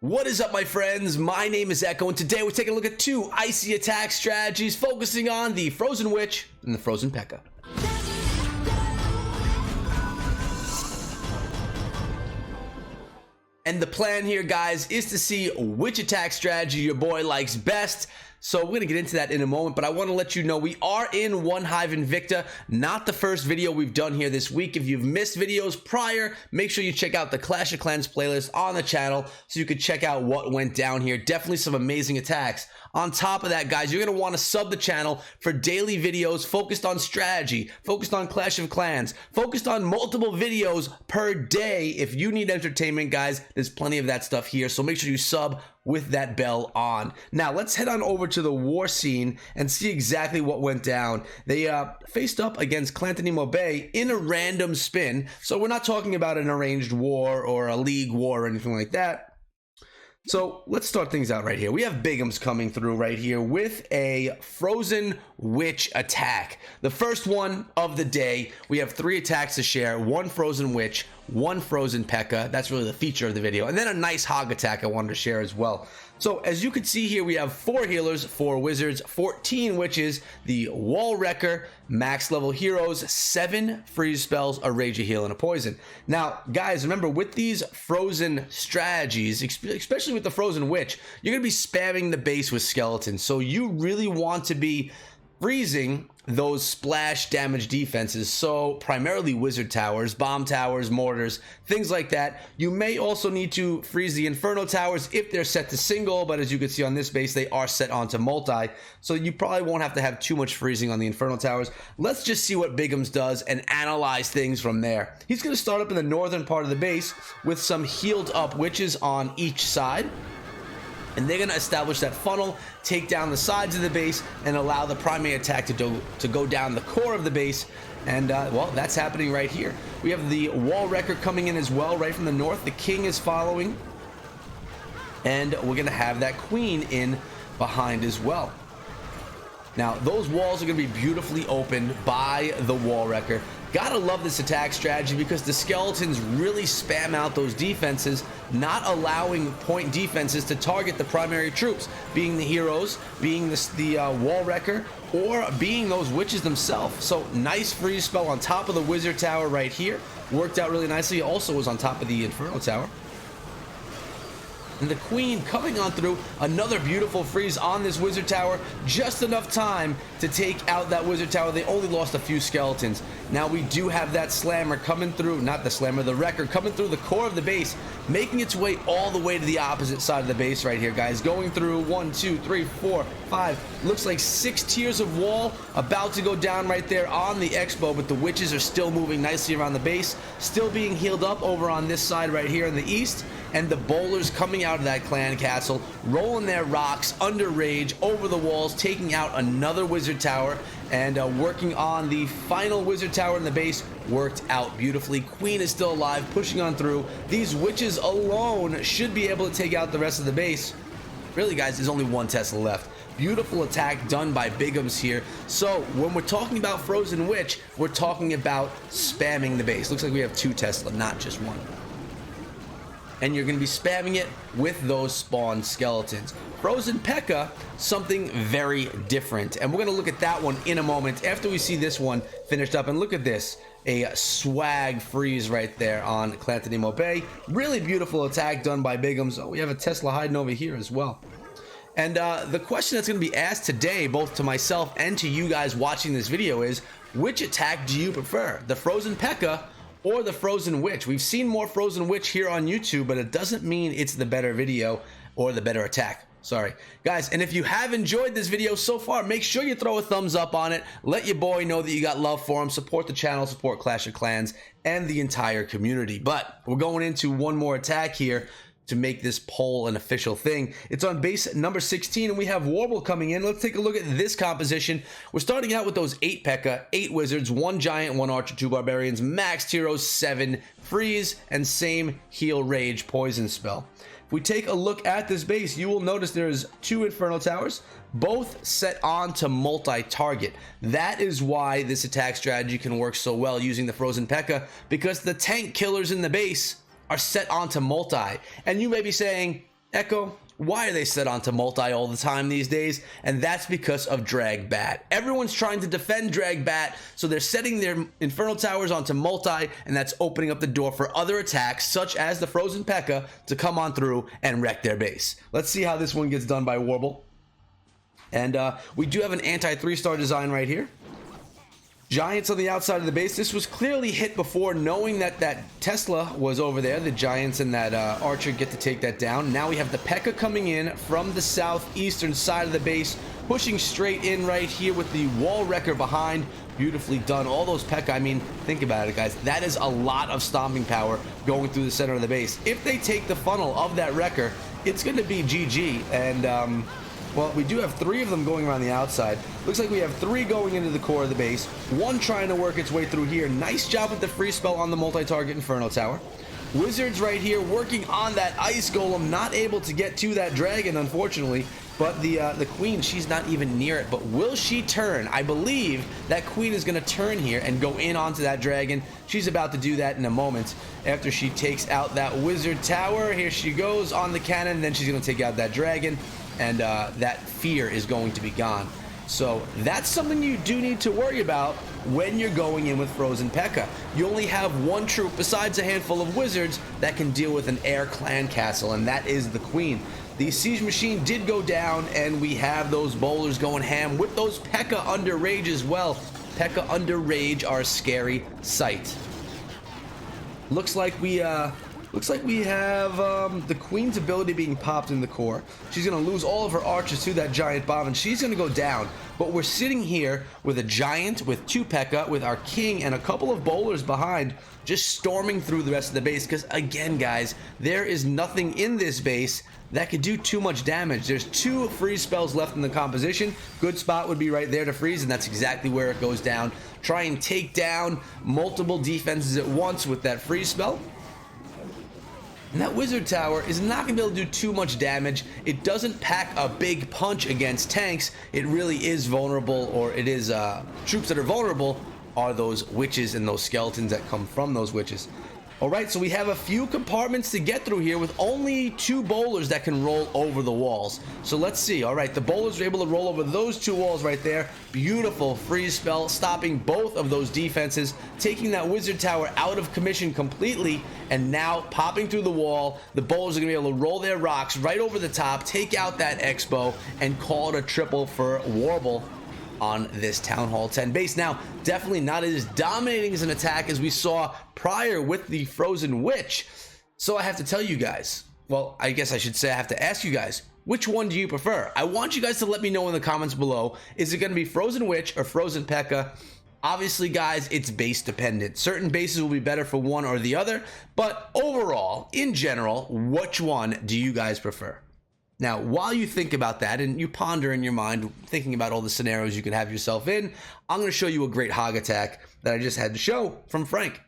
What is up, my friends? My name is Echo, and today we're taking a look at two icy attack strategies focusing on the Frozen Witch and the Frozen Pekka. And the plan here, guys, is to see which attack strategy your boy likes best. So we're going to get into that in a moment, but I want to let you know we are in One Hive Invicta, not the first video we've done here this week. If you've missed videos prior, make sure you check out the Clash of Clans playlist on the channel so you can check out what went down here. Definitely some amazing attacks. On top of that, guys, you're going to want to sub the channel for daily videos focused on strategy, focused on Clash of Clans, focused on multiple videos per day. If you need entertainment, guys, there's plenty of that stuff here, so make sure you sub with that bell on. Now, let's head on over to the war scene and see exactly what went down. They faced up against Clantanimo Bay in a random spin, so we're not talking about an arranged war or a league war or anything like that. So let's start things out right here. We have Bigums coming through right here with a Frozen Witch attack. The first one of the day. We have 3 attacks to share. 1 Frozen Witch, 1 Frozen Pekka. That's really the feature of the video. And then a nice Hog attack I wanted to share as well. So as you can see here, we have 4 healers, 4 wizards, 14 witches, the Wall Wrecker, max level heroes, 7 freeze spells, a rage, a heal, and a poison. Now, guys, remember with these frozen strategies, especially with the Frozen Witch, you're going to be spamming the base with skeletons. So you really want to be freezing those splash damage defenses, so primarily wizard towers, bomb towers, mortars, things like that. You may also need to freeze the inferno towers if they're set to single, but as you can see on this base, they are set onto multi, so you probably won't have to have too much freezing on the inferno towers. Let's just see what Bigums does and analyze things from there. He's going to start up in the northern part of the base with some healed up witches on each side. And they're going to establish that funnel, take down the sides of the base, and allow the primary attack to go down the core of the base. And, well, that's happening right here. We have the Wall Wrecker coming in as well, right from the north. The King is following. And we're going to have that Queen in behind as well. Now, those walls are going to be beautifully opened by the Wall Wrecker. Gotta love this attack strategy because the skeletons really spam out those defenses, not allowing point defenses to target the primary troops, being the heroes, being the Wall Wrecker, or being those witches themselves. So nice freeze spell on top of the wizard tower right here. Worked out really nicely. Also was on top of the inferno tower. And the Queen coming on through, another beautiful freeze on this wizard tower, just enough time to take out that wizard tower. They only lost a few skeletons. Now we do have that slammer coming through, not the slammer, the wrecker coming through the core of the base, making its way all the way to the opposite side of the base right here, guys. Going through 1, 2, 3, 4, 5, looks like 6 tiers of wall about to go down right there on the Expo, but the witches are still moving nicely around the base, still being healed up over on this side right here in the east. And the bowlers coming out of that clan castle, rolling their rocks under rage over the walls, taking out another wizard tower, and working on the final wizard tower in the base. Worked out beautifully. Queen is still alive, pushing on through. These witches alone should be able to take out the rest of the base. Really, guys, there's only 1 Tesla left. Beautiful attack done by Bigums here. So when we're talking about Frozen Witch, we're talking about spamming the base. Looks like we have 2 Tesla, not just 1. And you're going to be spamming it with those spawn skeletons. Frozen Pekka, something very different. And we're going to look at that one in a moment after we see this one finished up. And look at this, a swag freeze right there on Clantanimo Bay. Really beautiful attack done by Bigums. Oh, we have a Tesla hiding over here as well. And the question that's going to be asked today, both to myself and to you guys watching this video, is which attack do you prefer? The Frozen Pekka or the Frozen Witch? We've seen more Frozen Witch here on YouTube, but it doesn't mean it's the better video or the better attack. Sorry, guys. And if you have enjoyed this video so far, make sure you throw a thumbs up on it. Let your boy know that you got love for him. Support the channel, support Clash of Clans, and the entire community. But we're going into one more attack here to make this poll an official thing. It's on base number 16, and we have Warble coming in. Let's take a look at this composition. We're starting out with those 8 Pekka, 8 wizards, 1 giant, 1 archer, 2 barbarians, maxed heroes, 7 freeze, and same heal, rage, poison spell. If we take a look at this base, you will notice there's 2 inferno towers, both set on to multi-target. That is why this attack strategy can work so well using the Frozen Pekka, because the tank killers in the base are set onto multi. And you may be saying, Echo, why are they set onto multi all the time these days? And that's because of drag bat. Everyone's trying to defend drag bat, so they're setting their infernal towers onto multi, and that's opening up the door for other attacks such as the frozen Pekka to come on through and wreck their base. Let's see how this one gets done by Warble. And we do have an anti 3-star design right here. Giants on the outside of the base. This was clearly hit before, knowing that that Tesla was over there. The Giants and that Archer get to take that down. Now we have the Pekka coming in from the southeastern side of the base, pushing straight in right here with the wall wrecker behind. Beautifully done. All those Pekka, I mean, think about it, guys. That is a lot of stomping power going through the center of the base. If they take the funnel of that wrecker, it's going to be GG. And, well, we do have 3 of them going around the outside. Looks like we have 3 going into the core of the base. 1 trying to work its way through here. Nice job with the free spell on the multi-target Inferno Tower. Wizards right here working on that Ice Golem. Not able to get to that dragon, unfortunately. But the Queen, she's not even near it. But will she turn? I believe that Queen is going to turn here and go in onto that dragon. She's about to do that in a moment after she takes out that Wizard Tower. Here she goes on the cannon. Then she's going to take out that dragon. And that fear is going to be gone. So that's something you do need to worry about when you're going in with Frozen Pekka. You only have 1 troop besides a handful of wizards that can deal with an air clan castle, and that is the Queen. The siege machine did go down, and we have those bowlers going ham with those Pekka under rage as well. Pekka under rage are a scary sight. Looks like we have the Queen's ability being popped in the core. She's going to lose all of her archers to that giant bomb, and she's going to go down. But we're sitting here with a giant, with 2 Pekka, with our king, and a couple of bowlers behind, just storming through the rest of the base. Because, again, guys, there is nothing in this base that could do too much damage. There's 2 freeze spells left in the composition. Good spot would be right there to freeze, and that's exactly where it goes down. Try and take down multiple defenses at once with that freeze spell. And that Wizard Tower is not going to be able to do too much damage. It doesn't pack a big punch against tanks. It really is vulnerable, or it is troops that are vulnerable are those witches and those skeletons that come from those witches. Alright, so we have a few compartments to get through here with only 2 bowlers that can roll over the walls. So let's see. Alright, the bowlers are able to roll over those 2 walls right there. Beautiful freeze spell, stopping both of those defenses, taking that Wizard Tower out of commission completely, and now popping through the wall. The bowlers are going to be able to roll their rocks right over the top, take out that Expo, and call it a triple for Warble on this Town Hall 10 base. Now, definitely not as dominating as an attack as we saw prior with the Frozen Witch. So I have to tell you guys, well, I guess I should say I have to ask you guys, which one do you prefer? I want you guys to let me know in the comments below. Is it going to be Frozen Witch or Frozen Pekka? Obviously, guys, it's base dependent. Certain bases will be better for one or the other, but overall, in general, which one do you guys prefer? Now, while you think about that and you ponder in your mind, thinking about all the scenarios you could have yourself in, I'm going to show you a great hog attack that I just had to show from Frank.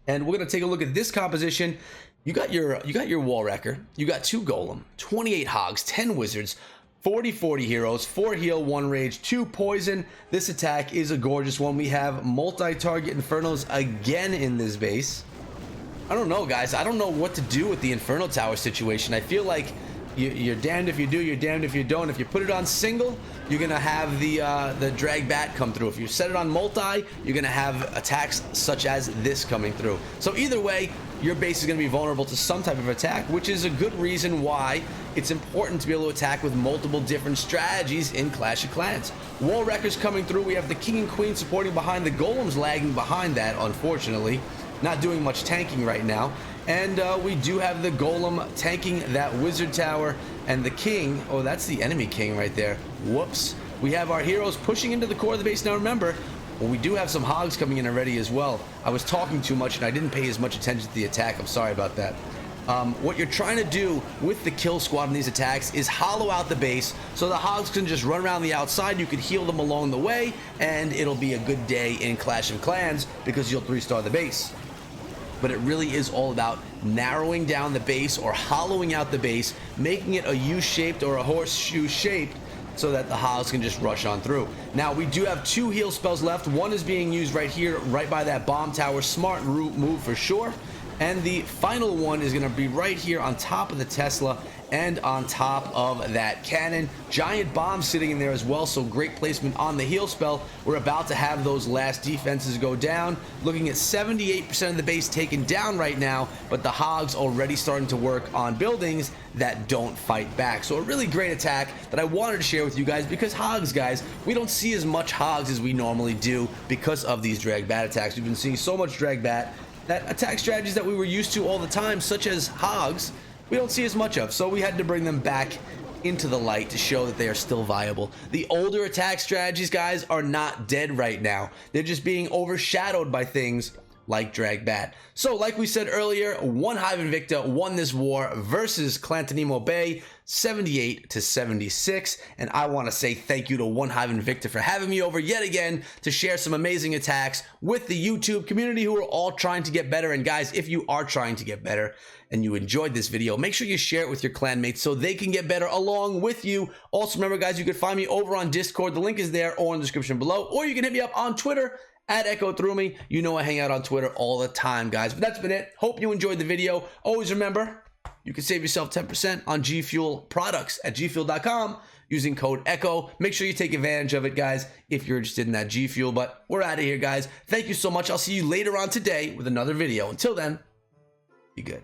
And we're going to take a look at this composition. You got your wall wrecker, you got 2 golem, 28 hogs, 10 wizards, 40 heroes, 4 heal, 1 rage, 2 poison. This attack is a gorgeous one. We have multi-target infernos again in this base. I don't know, guys. I don't know what to do with the Inferno Tower situation. I feel like you're damned if you do, you're damned if you don't. If you put it on single, you're gonna have the drag bat come through. If you set it on multi, you're gonna have attacks such as this coming through. So either way, your base is gonna be vulnerable to some type of attack, which is a good reason why it's important to be able to attack with multiple different strategies in Clash of Clans. Wall wreckers coming through. We have the king and queen supporting behind, the golems lagging behind that, unfortunately. Not doing much tanking right now. And we do have the golem tanking that Wizard Tower, and the king, oh, that's the enemy king right there. Whoops. We have our heroes pushing into the core of the base. Now remember, well, we do have some hogs coming in already as well. I was talking too much and I didn't pay as much attention to the attack. I'm sorry about that. What you're trying to do with the kill squad in these attacks is hollow out the base so the hogs can just run around the outside. You can heal them along the way, and it'll be a good day in Clash of Clans because you'll 3-star the base. But it really is all about narrowing down the base or hollowing out the base, making it a U-shaped or a horseshoe shape so that the hogs can just rush on through. Now, we do have 2 heal spells left. One is being used right here, right by that bomb tower. Smart move for sure. And the final one is going to be right here on top of the Tesla and on top of that cannon. Giant bomb sitting in there as well, so great placement on the heal spell. We're about to have those last defenses go down. Looking at 78% of the base taken down right now, but the Hogs already starting to work on buildings that don't fight back. So a really great attack that I wanted to share with you guys, because Hogs, guys, we don't see as much Hogs as we normally do because of these drag bat attacks. We've been seeing so much drag bat that attack strategies that we were used to all the time, such as Hogs, we don't see as much of. So we had to bring them back into the light to show that they are still viable. The older attack strategies, guys, are not dead right now. They're just being overshadowed by things like drag bat. So like we said earlier, One Hive Invicta won this war versus Clantonimo Bay 78-76, and I want to say thank you to One Hive Invicta for having me over yet again to share some amazing attacks with the YouTube community who are all trying to get better. And guys, if you are trying to get better and you enjoyed this video, make sure you share it with your clanmates so they can get better along with you. Also remember, guys, you can find me over on Discord. The link is there or in the description below, or you can hit me up on Twitter at Echo Through Me. You know I hang out on Twitter all the time, guys. But that's been it. Hope you enjoyed the video. Always remember, you can save yourself 10% on G Fuel products at gfuel.com using code ECHO. Make sure you take advantage of it, guys, if you're interested in that G Fuel. But we're out of here, guys. Thank you so much. I'll see you later on today with another video. Until then, be good.